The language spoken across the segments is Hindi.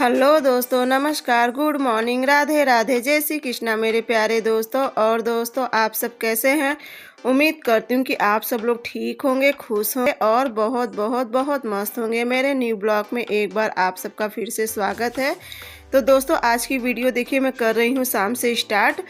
हेलो दोस्तों, नमस्कार, गुड मॉर्निंग, राधे राधे, जय श्री कृष्णा मेरे प्यारे दोस्तों। और दोस्तों, आप सब कैसे हैं? उम्मीद करती हूँ कि आप सब लोग ठीक होंगे, खुश होंगे और बहुत बहुत बहुत मस्त होंगे। मेरे न्यू ब्लॉग में एक बार आप सबका फिर से स्वागत है। तो दोस्तों, आज की वीडियो देखिए मैं कर रही हूँ शाम से स्टार्ट,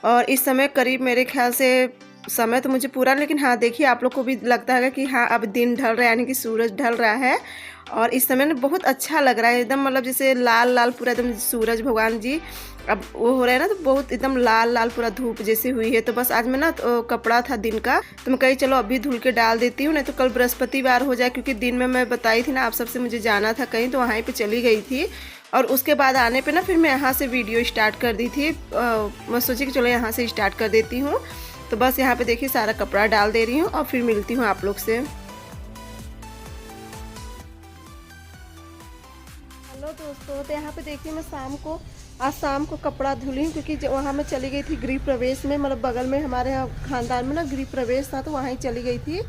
और इस समय करीब मेरे ख्याल से समय तो मुझे पूरा, लेकिन हाँ देखिए आप लोग को भी लगता है कि हाँ अब दिन ढल रहा है, यानी कि सूरज ढल रहा है। और इस समय ना बहुत अच्छा लग रहा है, एकदम मतलब जैसे लाल लाल पूरा एकदम सूरज भगवान जी अब वो हो रहे हैं ना, तो बहुत एकदम लाल लाल पूरा धूप जैसी हुई है। तो बस आज मैं ना तो कपड़ा था दिन का, तो मैं कही चलो अभी धुल के डाल देती हूँ, नहीं तो कल बृहस्पतिवार हो जाए, क्योंकि दिन में मैं बताई थी ना आप सबसे मुझे जाना था कहीं, तो वहीं पे चली गई थी। और उसके बाद आने पे ना फिर मैं यहाँ से वीडियो स्टार्ट कर दी थी। मैं सोची कि चलो यहाँ से स्टार्ट कर देती हूँ। तो बस यहाँ पे देखिए सारा कपड़ा डाल दे रही हूँ और फिर मिलती हूँ आप लोग से। हेलो दोस्तों, तो यहाँ पे देखिए मैं आज शाम को कपड़ा धुली हूँ, क्योंकि वहाँ मैं चली गई थी गृह प्रवेश में, मतलब बगल में हमारे यहाँ खानदान में ना गृह प्रवेश था, तो वहाँ ही चली गई थी।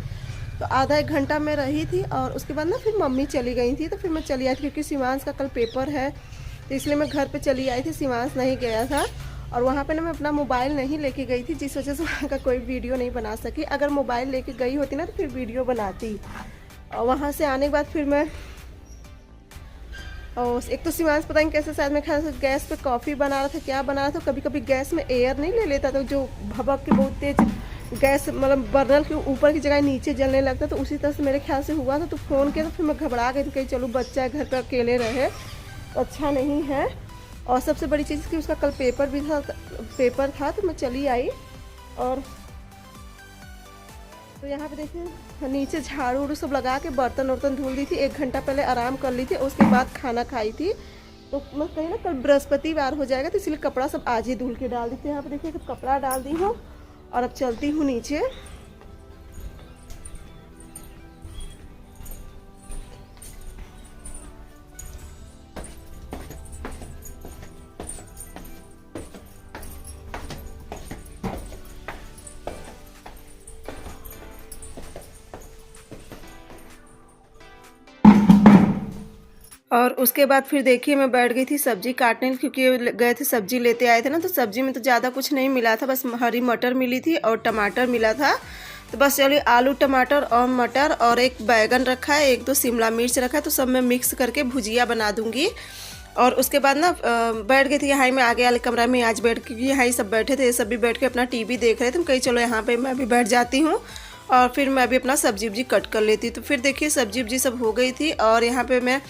तो आधा एक घंटा मैं रही थी और उसके बाद ना फिर मम्मी चली गई थी, तो फिर मैं चली आई थी, क्योंकि शिवांश का कल पेपर है, तो इसलिए मैं घर पे चली आई थी। शिवांश नहीं गया था और वहाँ पे ना मैं अपना मोबाइल नहीं लेके गई थी, जिस वजह से वहाँ का कोई वीडियो नहीं बना सकी। अगर मोबाइल लेके गई होती ना तो फिर वीडियो बनाती। और वहाँ से आने के बाद फिर मैं और एक तो शिवांश पता नहीं कैसे, शायद मैं ख्याल से गैस पे कॉफ़ी बना रहा था, क्या बना रहा था। कभी कभी गैस में एयर नहीं ले लेता, तो जो भभक के बहुत तेज गैस मतलब बर्नर के ऊपर की जगह नीचे जलने लगता, तो उसी तरह से मेरे ख्याल से हुआ था। तो फ़ोन किया तो फिर मैं घबरा गई थी, कहीं चलो बच्चा है घर पर अकेले रहे तो अच्छा नहीं है। और सबसे बड़ी चीज़ कि उसका कल पेपर था, तो मैं चली आई। और तो यहाँ पे देखिए नीचे झाड़ू उड़ू सब लगा के बर्तन वर्तन धुल दी थी, 1 घंटा पहले आराम कर ली थी, उसके बाद खाना खाई थी। तो मैं कहीं ना कल बृहस्पतिवार हो जाएगा, तो इसलिए कपड़ा सब आज ही धुल के डाल दी थी। यहाँ पे देखिए कपड़ा डाल दी हूँ और अब चलती हूँ नीचे। और उसके बाद फिर देखिए मैं बैठ गई थी सब्जी काटने, क्योंकि गए थे सब्जी लेते आए थे ना, तो सब्जी में तो ज़्यादा कुछ नहीं मिला था, बस हरी मटर मिली थी और टमाटर मिला था। तो बस चलिए आलू टमाटर और मटर और एक बैगन रखा है, एक दो शिमला मिर्च रखा है, तो सब मैं मिक्स करके भुजिया बना दूंगी। और उसके बाद ना बैठ गई थी यहाँ मैं आगे वाले कमरा में आज बैठ, क्योंकि यहाँ ही सब बैठे थे, ये सब भी बैठ के अपना टीवी देख रहे थे। कहीं चलो यहाँ पे मैं भी बैठ जाती हूँ और फिर मैं भी अपना सब्जी वब्जी कट कर लेती। तो फिर देखिए सब्जी वब्जी सब हो गई थी और यहाँ पे मैं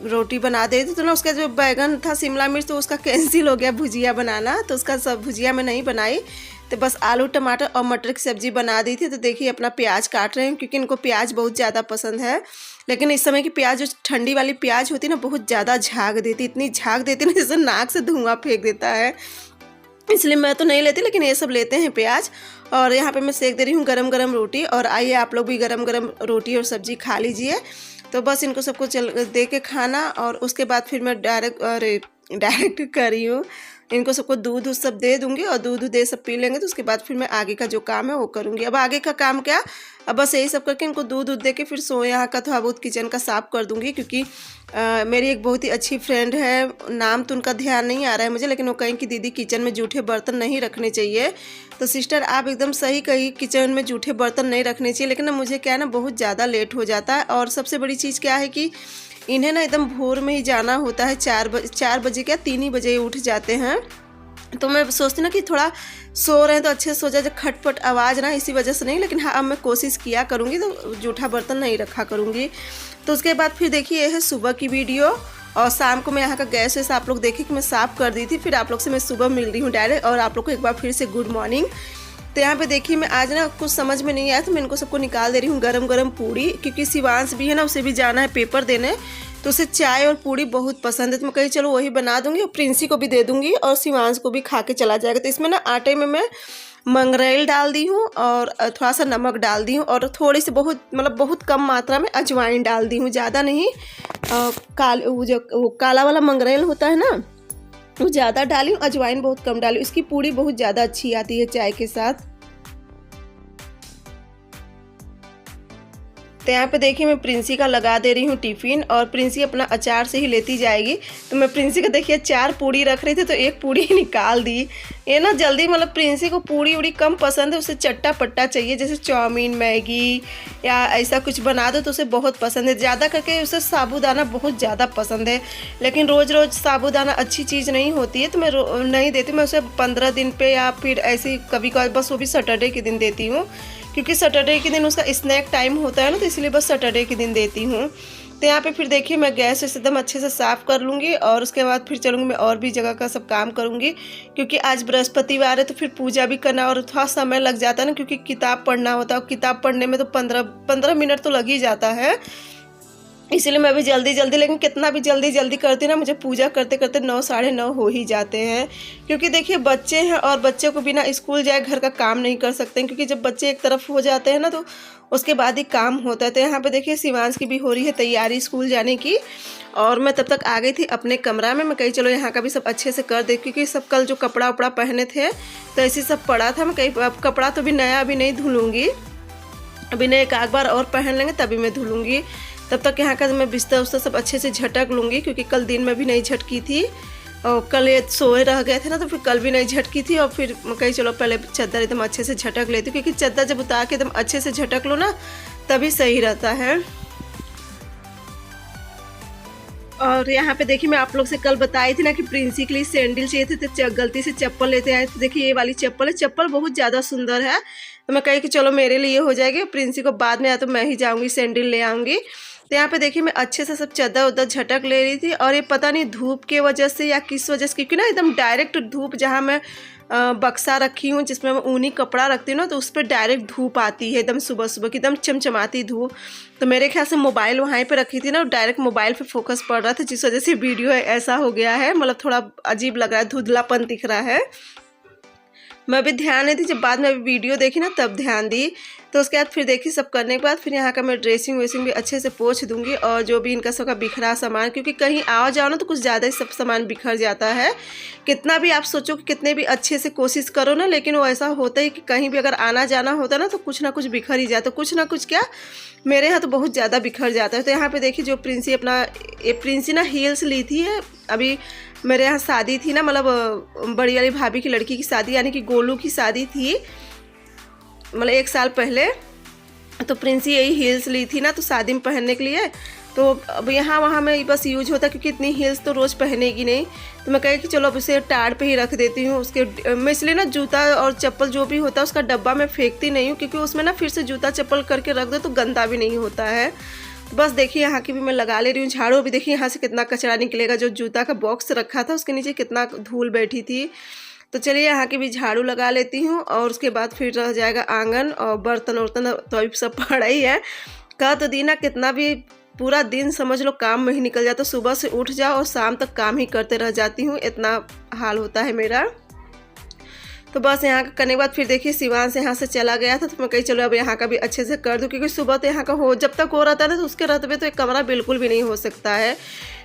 रोटी बना दे थी। तो ना उसका जो बैगन था शिमला मिर्च, तो उसका कैंसिल हो गया भुजिया बनाना, तो उसका सब भुजिया मैं नहीं बनाई, तो बस आलू टमाटर और मटर की सब्ज़ी बना दी थी। तो देखिए अपना प्याज काट रहे हैं, क्योंकि इनको प्याज बहुत ज़्यादा पसंद है। लेकिन इस समय की प्याज, जो ठंडी वाली प्याज होती है ना, बहुत ज़्यादा झाग देती, इतनी झाग देती ना जैसे नाक से धुआं फेंक देता है, इसलिए मैं तो नहीं लेती, लेकिन ये सब लेते हैं प्याज। और यहाँ पे मैं सेक दे रही हूँ गरम गरम रोटी, और आइए आप लोग भी गरम गरम रोटी और सब्जी खा लीजिए। तो बस इनको सबको दे के खाना, और उसके बाद फिर मैं डायरेक्ट कर रही हूँ, इनको सबको दूध सब दे दूंगी, और दूध दे सब पी लेंगे, तो उसके बाद फिर मैं आगे का जो काम है वो करूँगी। अब आगे का काम क्या, अब बस यही सब करके इनको दूध दे के फिर यहाँ का थोड़ा बहुत किचन का साफ़ कर दूंगी। क्योंकि मेरी एक बहुत ही अच्छी फ्रेंड है, नाम तो उनका ध्यान नहीं आ रहा है मुझे, लेकिन वो कहें कि दीदी किचन में जूठे बर्तन नहीं रखने चाहिए। तो सिस्टर आप एकदम सही कही, किचन में जूठे बर्तन नहीं रखने चाहिए, लेकिन ना मुझे क्या है ना बहुत ज़्यादा लेट हो जाता है। और सबसे बड़ी चीज़ क्या है कि इन्हें ना एकदम भोर में ही जाना होता है, 4 बजे क्या 3 ही बजे उठ जाते हैं। तो मैं सोचती ना कि थोड़ा सो रहे हैं तो अच्छे से सो जाए, खटपट आवाज़ ना, इसी वजह से नहीं। लेकिन हाँ अब मैं कोशिश किया करूँगी, तो जूठा बर्तन नहीं रखा करूँगी। तो उसके बाद फिर देखिए ये है सुबह की वीडियो, और शाम को मैं यहाँ का गैस वैसे आप लोग देखिए कि मैं साफ़ कर दी थी। फिर आप लोग से मैं सुबह मिल रही हूँ डायरेक्ट, और आप लोग को एक बार फिर से गुड मॉर्निंग। तो यहाँ पे देखिए मैं आज ना कुछ समझ में नहीं आया, तो मैं इनको सबको निकाल दे रही हूँ गरम गरम पूड़ी, क्योंकि शिवांश भी है ना, उसे भी जाना है पेपर देने, तो उसे चाय और पूड़ी बहुत पसंद है। तो मैं कही चलो वही बना दूंगी, और प्रिंसी को भी दे दूंगी और शिवांश को भी खा के चला जाएगा। तो इसमें ना आटे में मैं मंगरेल डाल दी हूँ और थोड़ा सा नमक डाल दी हूँ, और थोड़ी सी बहुत कम मात्रा में अजवाइन डाल दी हूँ, ज़्यादा नहीं। वो काला वाला मंगरेल होता है ना, वो ज़्यादा डाली हूँ, अजवाइन बहुत कम डाली हूँ। इसकी पूड़ी बहुत ज़्यादा अच्छी आती है चाय के साथ। तो तो यहाँ पे देखिए मैं प्रिंसी का लगा दे रही हूँ टिफ़िन, और प्रिंसी अपना अचार से ही लेती जाएगी। तो मैं प्रिंसी का देखिए 4 पूड़ी रख रही थी तो 1 पूड़ी निकाल दी। ये ना जल्दी मतलब प्रिंसी को पूड़ी उड़ी कम पसंद है, उसे चट्टा पट्टा चाहिए, जैसे चाउमीन मैगी या ऐसा कुछ बना दो तो उसे बहुत पसंद है। ज़्यादा करके उसे साबूदाना बहुत ज़्यादा पसंद है, लेकिन रोज़ रोज़ साबूदाना अच्छी चीज़ नहीं होती है तो मैं नहीं देती। मैं उसे 15 दिन पे या फिर ऐसे कभी कभी, बस वो भी सैटरडे के दिन देती हूँ, क्योंकि सैटरडे के दिन उसका स्नैक टाइम होता है ना, तो इसलिए बस सैटरडे के दिन देती हूँ। तो यहाँ पे फिर देखिए मैं गैस एकदम अच्छे से साफ़ कर लूँगी, और उसके बाद फिर चलूँगी मैं और भी जगह का सब काम करूँगी, क्योंकि आज बृहस्पतिवार है तो फिर पूजा भी करना और थोड़ा समय लग जाता है ना, क्योंकि किताब पढ़ना होता है। किताब पढ़ने में तो 15 मिनट तो लग ही जाता है, इसलिए मैं भी जल्दी जल्दी, लेकिन कितना भी जल्दी जल्दी करती ना, मुझे पूजा करते करते 9 साढ़े 9 हो ही जाते हैं। क्योंकि देखिए बच्चे हैं और बच्चे को बिना स्कूल जाए घर का काम नहीं कर सकते हैं, क्योंकि जब बच्चे एक तरफ हो जाते हैं ना तो उसके बाद ही काम होता है। तो यहाँ पे देखिए शिवांश की भी हो रही है तैयारी स्कूल जाने की, और मैं तब तक आ गई थी अपने कमरा में। मैं कही चलो यहाँ का भी सब अच्छे से कर दे, क्योंकि सब कल जो कपड़ा उपड़ा पहने थे तो ऐसे सब पड़ा था। मैं कहीं कपड़ा तो भी नया अभी नहीं धुलूँगी, अभी नहीं एक बार और पहन लेंगे तभी मैं धुलूँगी। तब तक यहाँ का मैं बिस्तर उस्तर सब अच्छे से झटक लूँगी, क्योंकि कल दिन में भी नहीं झटकी थी और कल ये सोए रह गए थे ना, तो फिर कल भी नहीं झटकी थी। और फिर मैं कही चलो पहले चादर एकदम अच्छे से झटक लेती हूँ, क्योंकि चादर जब उतार के एकदम अच्छे से झटक लो ना तभी सही रहता है। और यहाँ पे देखिए मैं आप लोग से कल बताई थी ना कि प्रिंसी के लिए सैंडल चाहिए थे, तो गलती से चप्पल लेते आए। तो देखिए ये वाली चप्पल है, चप्पल बहुत ज़्यादा सुंदर है। तो मैं कही कि चलो मेरे लिए हो जाएगी, प्रिंसी को बाद में या तो मैं ही जाऊँगी सैंडल ले आऊँगी। तो यहाँ पे देखिए मैं अच्छे से सब चादर उधर झटक ले रही थी, और ये पता नहीं धूप के वजह से या किस वजह से, क्योंकि ना एकदम डायरेक्ट धूप, जहाँ मैं बक्सा रखी हूँ जिसमें मैं ऊनी कपड़ा रखती हूँ ना, तो उस पर डायरेक्ट धूप आती है एकदम सुबह सुबह की, एकदम चमचमाती धूप। तो मेरे ख्याल से मोबाइल वहीं पे रखी थी ना, डायरेक्ट मोबाइल पे फोकस पड़ रहा था, जिस वजह से वीडियो ऐसा हो गया है, मतलब थोड़ा अजीब लग रहा है, धुंधलापन दिख रहा है। मैं भी ध्यान नहीं दी, जब बाद में वीडियो देखी ना तब ध्यान दी। तो उसके बाद फिर देखी सब करने के बाद फिर यहाँ का मैं ड्रेसिंग वेसिंग भी अच्छे से पोंछ दूंगी, और जो भी इनका सबका बिखरा सामान, क्योंकि कहीं आओ जाओ ना तो कुछ ज़्यादा ही सब सामान बिखर जाता है। कितना भी आप सोचो कि कितने भी अच्छे से कोशिश करो ना, लेकिन वो ऐसा होता है कि कहीं भी अगर आना जाना होता ना तो कुछ ना कुछ बिखर ही जाता, कुछ ना कुछ क्या मेरे यहाँ तो बहुत ज़्यादा बिखर जाता है। तो यहाँ पे देखिए जो प्रिंसी प्रिंसी ना हील्स ली थी, अभी मेरे यहाँ शादी थी ना, मतलब बड़ी वाली भाभी की लड़की की शादी, यानी कि गोलू की शादी थी, मतलब 1 साल पहले। तो प्रिंसी यही हील्स ली थी ना, तो शादी में पहनने के लिए। तो अब यहाँ वहाँ में बस यूज होता है, क्योंकि इतनी हील्स तो रोज़ पहनेगी नहीं। तो मैं कही कि चलो अब इसे टाड़ पे ही रख देती हूँ। उसके मैं इसलिए ना जूता और चप्पल जो भी होता है उसका डब्बा मैं फेंकती नहीं हूँ, क्योंकि उसमें ना फिर से जूता चप्पल करके रख दो तो गंदा भी नहीं होता है। बस देखिए यहाँ की भी मैं लगा ले रही हूँ झाड़ू। अभी देखिए यहाँ से कितना कचरा निकलेगा, जो जूता का बॉक्स रखा था उसके नीचे कितना धूल बैठी थी। तो चलिए यहाँ की भी झाड़ू लगा लेती हूँ, और उसके बाद फिर रह जाएगा आंगन और बर्तन वर्तन तो अभी सब पड़ा ही है। कह तो दीना कितना भी पूरा दिन समझ लो काम में ही निकल जाता, सुबह से उठ जाओ और शाम तक काम ही करते रह जाती हूँ, इतना हाल होता है मेरा। तो बस यहाँ का करने के बाद फिर देखिए शिवांश यहाँ से चला गया था, तो मैं कही चलो अब यहाँ का भी अच्छे से कर दूँ, क्योंकि सुबह तो यहाँ का जब तक हो रहता है ना तो उसके रहते हुए तो एक कमरा बिल्कुल भी नहीं हो सकता है,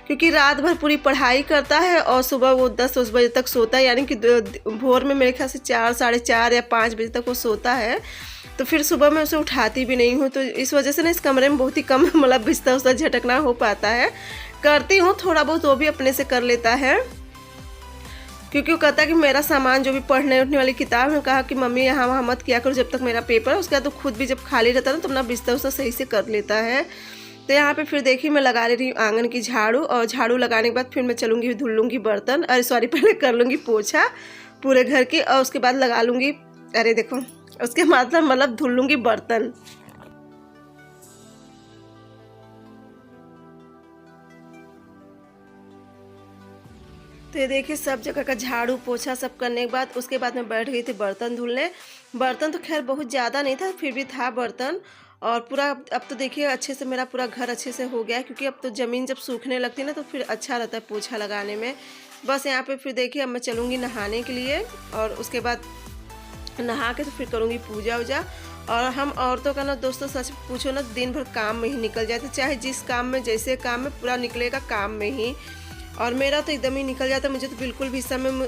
क्योंकि रात भर पूरी पढ़ाई करता है और सुबह वो 10 बजे तक सोता है, यानी कि भोर में मेरे ख्याल से 4 साढ़े 4 या 5 बजे तक वो सोता है। तो फिर सुबह मैं उसे उठाती भी नहीं हूँ, तो इस वजह से ना इस कमरे में बहुत ही कम मतलब बिस्तर उस्तर झटकना हो पाता है। करती हूँ थोड़ा बहुत, वो भी अपने से कर लेता है, क्योंकि वो कहता है कि मेरा सामान जो भी पढ़ने उठने वाली किताब है, कहा कि मम्मी यहाँ वहाँ मत किया करो जब तक मेरा पेपर है। उसके बाद तो खुद भी जब खाली रहता है ना तो अपना बिस्तर उस्तर सही से कर लेता है। तो यहाँ पे फिर देखिए मैं लगा ले रही हूँ आंगन की झाड़ू, और झाड़ू लगाने के बाद फिर मैं चलूँगी धुल लूँगी बर्तन, अरे सॉरी पहले कर लूँगी पोछा पूरे घर की, और उसके बाद लगा लूँगी, अरे देखो उसके मतलब धुल लूँगी बर्तन। तो ये देखिए सब जगह का झाड़ू पोछा सब करने के बाद उसके बाद मैं बैठ गई थी बर्तन धुलने। बर्तन तो खैर बहुत ज़्यादा नहीं था, फिर भी था बर्तन, और पूरा अब तो देखिए अच्छे से मेरा पूरा घर अच्छे से हो गया है, क्योंकि अब तो ज़मीन जब सूखने लगती है ना तो फिर अच्छा रहता है पोछा लगाने में। बस यहाँ पे फिर देखिए अब मैं चलूँगी नहाने के लिए, और उसके बाद नहा के तो फिर करूँगी पूजा वूजा। और हम औरतों का ना दोस्तों सच पूछो ना दिन भर काम में ही निकल जाता है, चाहे जिस काम में जैसे काम में पूरा निकलेगा काम में ही, और मेरा तो एकदम ही निकल जाता है। मुझे तो बिल्कुल भी समय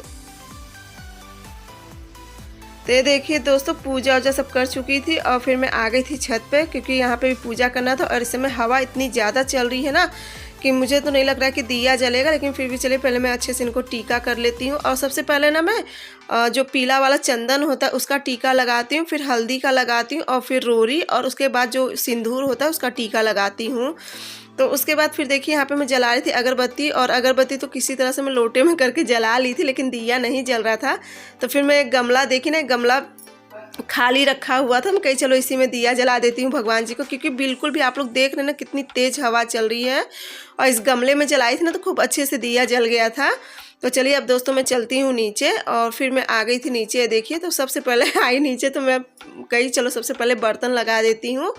तो ये देखिए दोस्तों, पूजा वूजा सब कर चुकी थी और फिर मैं आ गई थी छत पे, क्योंकि यहाँ पे भी पूजा करना था। और इस समय हवा इतनी ज़्यादा चल रही है ना कि मुझे तो नहीं लग रहा है कि दिया जलेगा, लेकिन फिर भी चलिए पहले मैं अच्छे से इनको टीका कर लेती हूँ। और सबसे पहले ना मैं जो पीला वाला चंदन होता है उसका टीका लगाती हूँ, फिर हल्दी का लगाती हूँ और फिर रोरी, और उसके बाद जो सिंदूर होता है उसका टीका लगाती हूँ। तो उसके बाद फिर देखिए यहाँ पे मैं जला रही थी अगरबत्ती, और अगरबत्ती तो किसी तरह से मैं लोटे में करके जला ली थी, लेकिन दिया नहीं जल रहा था। तो फिर मैं एक गमला देखी ना, गमला खाली रखा हुआ था, मैं कही चलो इसी में दिया जला देती हूँ भगवान जी को, क्योंकि बिल्कुल भी आप लोग देख रहे हैं ना कितनी तेज़ हवा चल रही है। और इस गमले में जलाई थी ना तो खूब अच्छे से दिया जल गया था। तो चलिए अब दोस्तों मैं चलती हूँ नीचे, और फिर मैं आ गई थी नीचे। देखिए तो सबसे पहले आई नीचे तो मैं कही चलो सबसे पहले बर्तन लगा देती हूँ।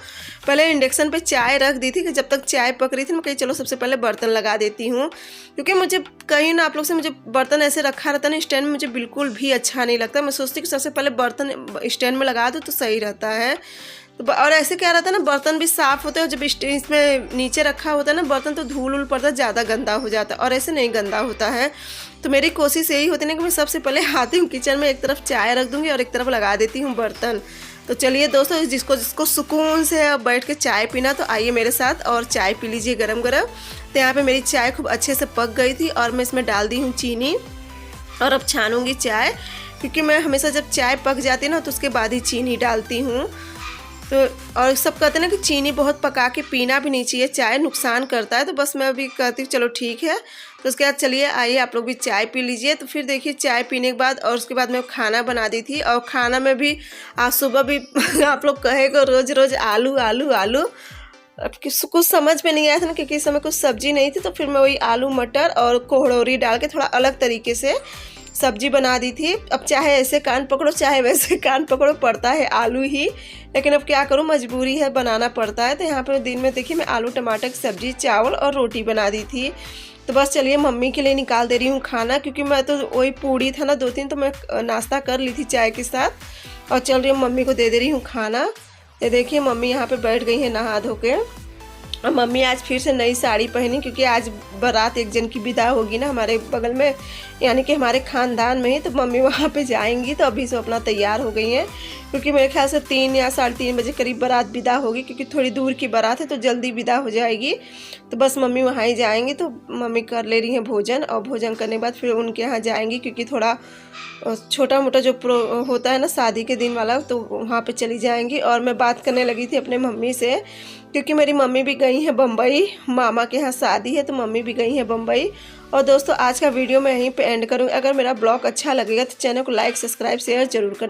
पहले इंडक्शन पे चाय रख दी थी कि जब तक चाय पक रही थी मैं कही चलो सबसे पहले बर्तन लगा देती हूँ, क्योंकि मुझे कहीं ना आप लोग से मुझे बर्तन ऐसे रखा रहता है ना स्टैंड में, मुझे बिल्कुल भी अच्छा नहीं लगता। मैं सोचती कि सबसे पहले बर्तन स्टैंड में लगा दो तो सही रहता है। तो और ऐसे क्या रहता है ना, बर्तन भी साफ़ होते हैं, जब इसमें नीचे रखा होता है ना बर्तन तो धूल उल पड़ता है, ज़्यादा गंदा हो जाता है, और ऐसे नहीं गंदा होता है। तो मेरी कोशिश यही होती है ना कि मैं सबसे पहले आती हूँ किचन में, एक तरफ चाय रख दूँगी और एक तरफ लगा देती हूँ बर्तन। तो चलिए दोस्तों, जिसको सुकून से बैठ के चाय पीना तो आइए मेरे साथ और चाय पी लीजिए गरम गरम। तो यहाँ पे मेरी चाय खूब अच्छे से पक गई थी और मैं इसमें डाल दी हूँ चीनी, और अब छानूंगी चाय, क्योंकि मैं हमेशा जब चाय पक जाती है ना तो उसके बाद ही चीनी डालती हूँ। तो और सब कहते हैं ना कि चीनी बहुत पका के पीना भी नहीं चाहिए, चाय नुकसान करता है। तो बस मैं अभी कहती हूँ चलो ठीक है। तो उसके बाद चलिए आइए आप लोग भी चाय पी लीजिए। तो फिर देखिए चाय पीने के बाद और उसके बाद मैं खाना बना दी थी, और खाना में भी आज सुबह भी आप लोग कहेगा रोज़ रोज़ आलू आलू आलू, अब कुछ समझ में नहीं आया था ना, क्योंकि इस समय कुछ सब्जी नहीं थी। तो फिर मैं वही आलू मटर और कोहड़ौरी डाल के थोड़ा अलग तरीके से सब्जी बना दी थी। अब चाहे ऐसे कान पकड़ो चाहे वैसे कान पकड़ो, पड़ता है आलू ही, लेकिन अब क्या करूँ, मजबूरी है, बनाना पड़ता है। तो यहाँ पे दिन में देखिए मैं आलू टमाटर की सब्जी, चावल और रोटी बना दी थी। तो बस चलिए मम्मी के लिए निकाल दे रही हूँ खाना, क्योंकि मैं तो वही पूड़ी था ना 2-3 तो मैं नाश्ता कर ली थी चाय के साथ, और चल रही हूँ मम्मी को दे दे रही हूँ खाना। ये देखिए मम्मी यहाँ पे बैठ गई है नहा धो के, और मम्मी आज फिर से नई साड़ी पहनी, क्योंकि आज बारात एक जन की विदा होगी ना हमारे बगल में, यानी कि हमारे ख़ानदान में ही। तो मम्मी वहाँ पे जाएंगी, तो अभी से अपना तैयार हो गई हैं, क्योंकि मेरे ख्याल से 3 या 3:30 बजे करीब बारात विदा होगी, क्योंकि थोड़ी दूर की बारात है तो जल्दी विदा हो जाएगी। तो बस मम्मी वहाँ ही जाएंगी। तो मम्मी कर ले रही हैं भोजन, और भोजन करने के बाद फिर उनके यहाँ जाएंगी, क्योंकि थोड़ा छोटा मोटा जो होता है ना शादी के दिन वाला, तो वहाँ पे चली जाएंगी। और मैं बात करने लगी थी अपने मम्मी से, क्योंकि मेरी मम्मी भी गई हैं बम्बई, मामा के यहाँ शादी है तो मम्मी भी गई हैं बम्बई। और दोस्तों आज का वीडियो मैं यहीं पे एंड करूँगी। अगर मेरा ब्लॉग अच्छा लगेगा तो चैनल को लाइक सब्सक्राइब शेयर जरूर करना।